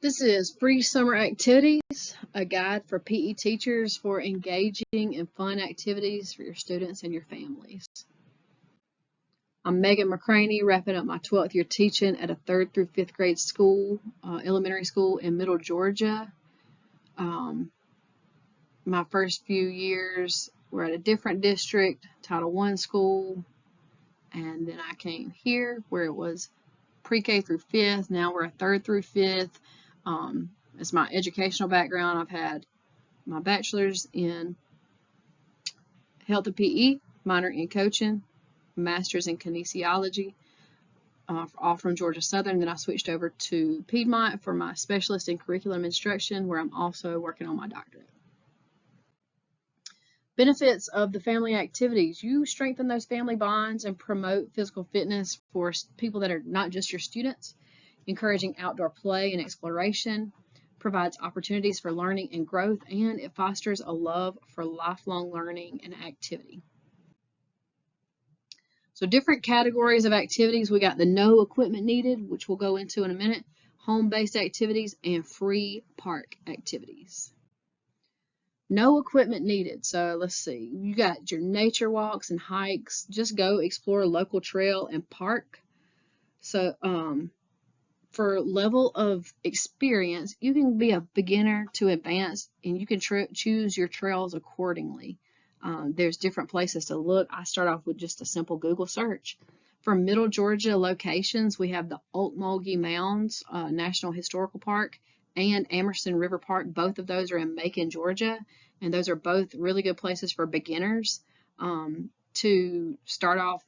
This is Free Summer Activities, a guide for PE teachers for engaging in fun activities for your students and your families. I'm Megan McCraney, wrapping up my 12th year teaching at a 3rd through 5th grade school, elementary school in Middle Georgia. My first few years were at a different district, Title I school, and then I came here where it was pre-K through 5th. Now we're a 3rd through 5th. As my educational background, I've had my bachelor's in health and PE, minor in coaching, master's in kinesiology, all from Georgia Southern. Then I switched over to Piedmont for my specialist in curriculum instruction, where I'm also working on my doctorate. Benefits of the family activities. You strengthen those family bonds and promote physical fitness for people that are not just your students, encouraging outdoor play and exploration, provides opportunities for learning and growth, and it fosters a love for lifelong learning and activity. So different categories of activities. We got the no equipment needed, which we'll go into in a minute, home-based activities, and free park activities. No equipment needed. So let's see. You got your nature walks and hikes. Just go explore a local trail and park. So for level of experience, you can be a beginner to advanced, and you can choose your trails accordingly. There's different places to look. I start off with just a simple Google search. For Middle Georgia locations, we have the Ocmulgee Mounds National Historical Park and Amerson River Park. Both of those are in Macon, Georgia, and those are both really good places for beginners to start off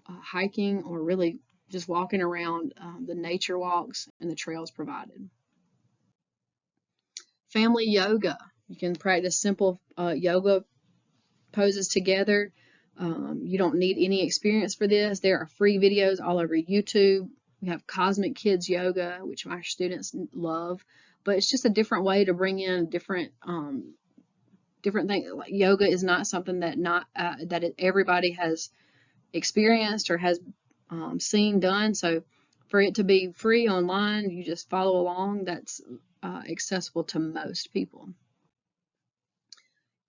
hiking or really just walking around the nature walks and the trails provided. Family yoga. You can practice simple yoga poses together. You don't need any experience for this. There are free videos all over YouTube. We have Cosmic Kids Yoga, which my students love, but it's just a different way to bring in different things. Like yoga is not something that everybody has experienced or has seen done. So for it to be free online, you just follow along. That's accessible to most people.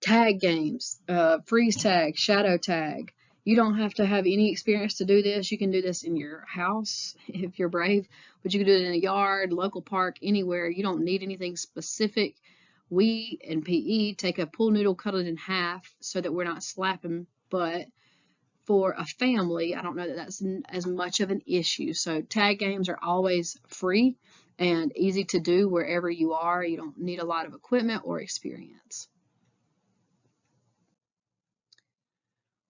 Tag games, freeze tag, shadow tag. You don't have to have any experience to do this. You can do this in your house if you're brave, but you can do it in a yard, local park, anywhere. You don't need anything specific. We in PE take a pool noodle, cut it in half so that we're not slapping, but for a family, I don't know that that's as much of an issue. So tag games are always free and easy to do wherever you are. You don't need a lot of equipment or experience.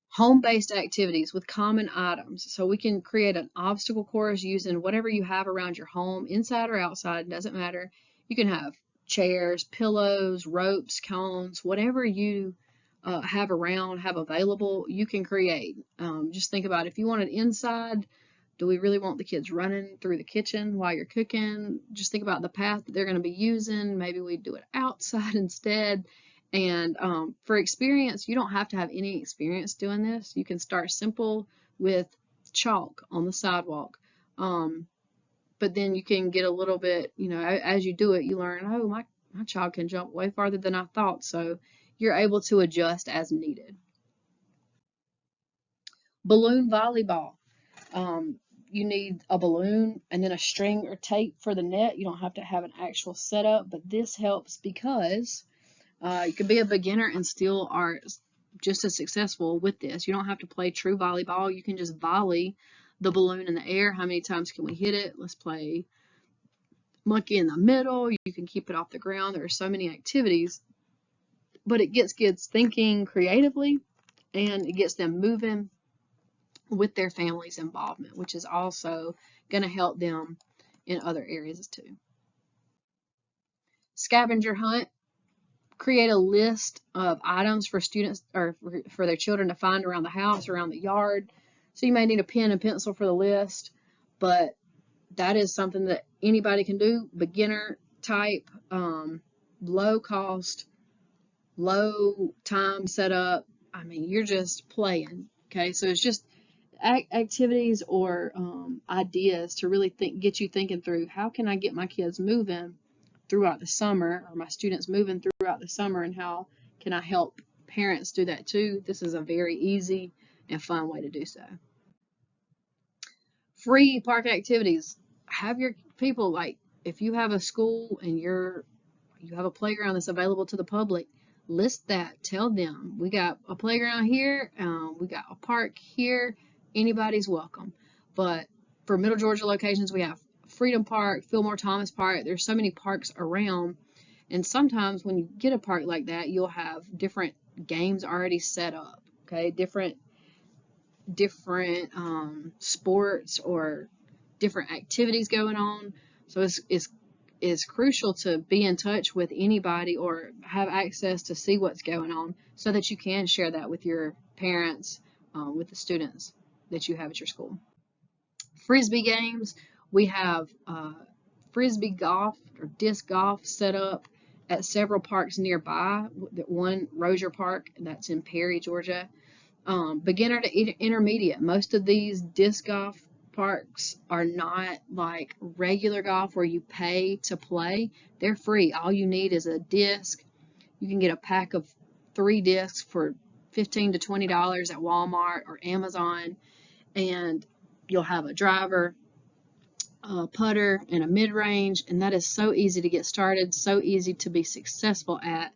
Home-based activities with common items. So we can create an obstacle course using whatever you have around your home, inside or outside, doesn't matter. You can have chairs, pillows, ropes, cones, whatever you have around, have available, you can create. Just think about if you want it inside, do we really want the kids running through the kitchen while you're cooking? Just think about the path that they're going to be using. Maybe we do it outside instead. And for experience, you don't have to have any experience doing this. You can start simple with chalk on the sidewalk. But then you can get a little bit, as you do it, you learn, oh, my child can jump way farther than I thought. So you're able to adjust as needed. Balloon volleyball. You need a balloon and then a string or tape for the net. You don't have to have an actual setup, but this helps because you can be a beginner and still are just as successful with this. You don't have to play true volleyball. You can just volley the balloon in the air. How many times can we hit it? Let's play monkey in the middle. You can keep it off the ground. There are so many activities, but it gets kids thinking creatively and it gets them moving with their family's involvement, which is also going to help them in other areas too. Scavenger hunt. Create a list of items for students or for their children to find around the house, around the yard. So you may need a pen and pencil for the list, but that is something that anybody can do. Beginner type, low cost, low time setup. I mean, you're just playing. Okay, so it's just activities or ideas to really get you thinking through, how can I get my kids moving throughout the summer, or my students moving throughout the summer, and how can I help parents do that too? This is a very easy and fun way to do so. Free park activities. Have your people, like, if you have a school and you have a playground that's available to the public, list that. Tell them we got a playground here, we got a park here. Anybody's welcome. But for Middle Georgia locations, we have Freedom Park, Fillmore Thomas Park. There's so many parks around, and sometimes when you get a park like that, you'll have different games already set up. Okay, different sports or different activities going on. So it's crucial to be in touch with anybody or have access to see what's going on so that you can share that with your parents, with the students that you have at your school. Frisbee games. We have Frisbee golf or disc golf set up at several parks nearby. One, Rozier Park, that's in Perry, Georgia. Beginner to intermediate. Most of these disc golf parks are not like regular golf where you pay to play. They're free. All you need is a disc. You can get a pack of 3 discs for $15 to $20 at Walmart or Amazon, and you'll have a driver, a putter, and a mid-range, and that is so easy to get started, so easy to be successful at.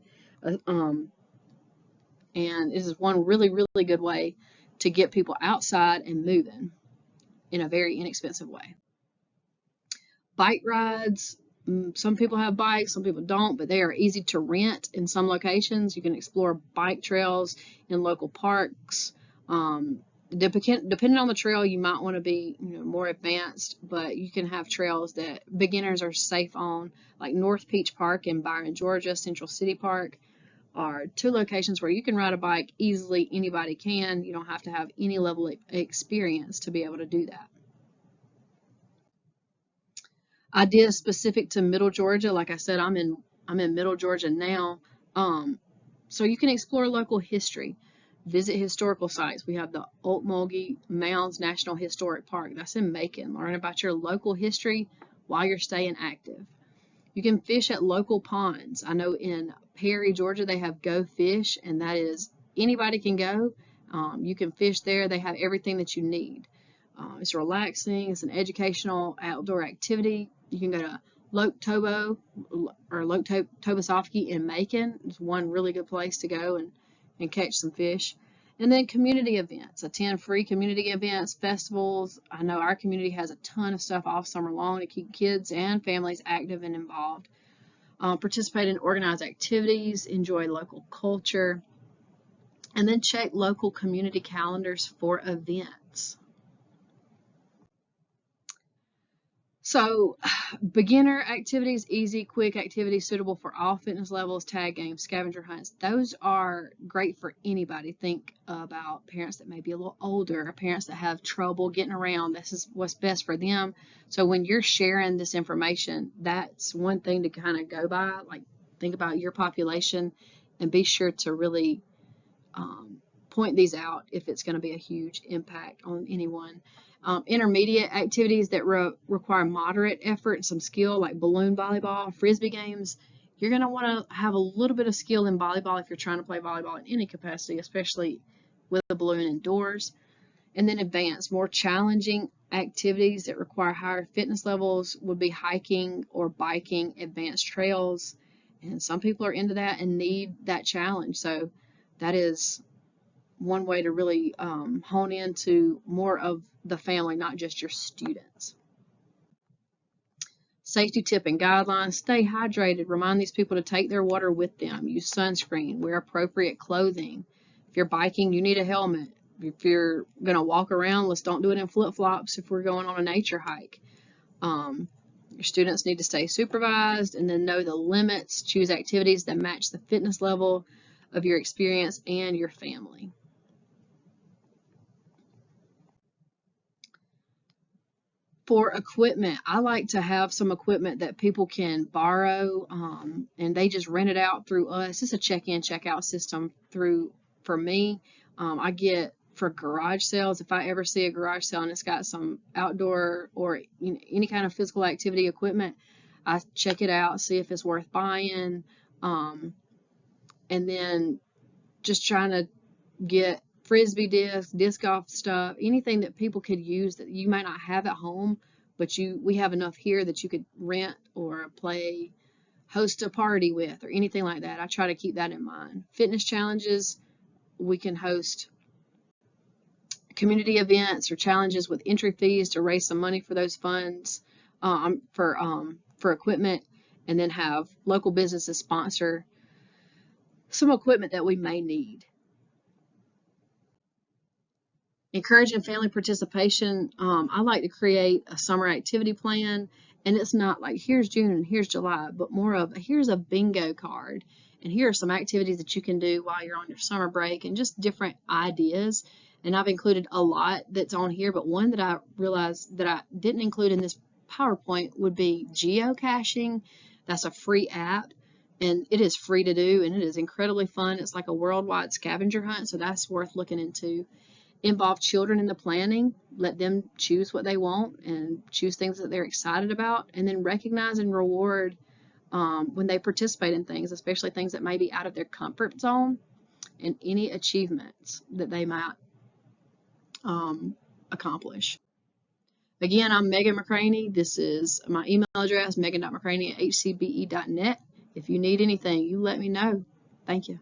And this is one really, really good way to get people outside and moving in a very inexpensive way. Bike rides. Some people have bikes, some people don't, but they are easy to rent in some locations. You can explore bike trails in local parks. Depending on the trail, you might want to be more advanced, but you can have trails that beginners are safe on, like North Peach Park in Byron, Georgia, Central City Park are 2 locations where you can ride a bike easily. Anybody can. You don't have to have any level of experience to be able to do that. Ideas specific to Middle Georgia. Like I said, I'm in Middle Georgia now. So you can explore local history. Visit historical sites. We have the Ocmulgee Mounds National Historic Park. That's in Macon. Learn about your local history while you're staying active. You can fish at local ponds. I know in Perry, Georgia, they have Go Fish, and that is anybody can go. You can fish there. They have everything that you need. It's relaxing. It's an educational outdoor activity. You can go to Lake Tobo or Lake Tobosoffke in Macon. It's one really good place to go and catch some fish. And then community events. Attend free community events, festivals. I know our community has a ton of stuff all summer long to keep kids and families active and involved. Participate in organized activities, enjoy local culture, and then check local community calendars for events. So, beginner activities, easy, quick activities suitable for all fitness levels, tag games, scavenger hunts. Those are great for anybody. Think about parents that may be a little older, parents that have trouble getting around. This is what's best for them. So when you're sharing this information, that's one thing to kind of go by. Like, think about your population and be sure to really point these out if it's going to be a huge impact on anyone. Intermediate activities that require moderate effort and some skill, like balloon volleyball, frisbee games. You're going to want to have a little bit of skill in volleyball if you're trying to play volleyball in any capacity, especially with a balloon indoors. And then advanced, more challenging activities that require higher fitness levels would be hiking or biking advanced trails. And some people are into that and need that challenge. So that is one way to really hone into more of the family, not just your students. Safety tip and guidelines: stay hydrated. Remind these people to take their water with them. Use sunscreen. Wear appropriate clothing. If you're biking, you need a helmet. If you're going to walk around, let's don't do it in flip-flops if we're going on a nature hike. Your students need to stay supervised and then know the limits. Choose activities that match the fitness level of your experience and your family. For equipment, I like to have some equipment that people can borrow, and they just rent it out through us. It's a check-in, check-out system for me. I get for garage sales. If I ever see a garage sale and it's got some outdoor or any kind of physical activity equipment, I check it out, see if it's worth buying, and then just trying to get frisbee discs, disc golf stuff, anything that people could use that you might not have at home, but we have enough here that you could rent or host a party with, or anything like that. I try to keep that in mind. Fitness challenges, we can host community events or challenges with entry fees to raise some money for those funds, for equipment, and then have local businesses sponsor some equipment that we may need. Encouraging family participation. I like to create a summer activity plan, and it's not like here's June and here's July, but more of here's a bingo card, and here are some activities that you can do while you're on your summer break, and just different ideas. And I've included a lot that's on here, but one that I realized that I didn't include in this PowerPoint would be geocaching. That's a free app, and it is free to do, and it is incredibly fun. It's like a worldwide scavenger hunt, so that's worth looking into. Involve children in the planning, let them choose what they want and choose things that they're excited about, and then recognize and reward when they participate in things, especially things that may be out of their comfort zone, and any achievements that they might accomplish. Again, I'm Megan McCraney. This is my email address, megan.mccraney@hcbe.net. If you need anything, you let me know. Thank you.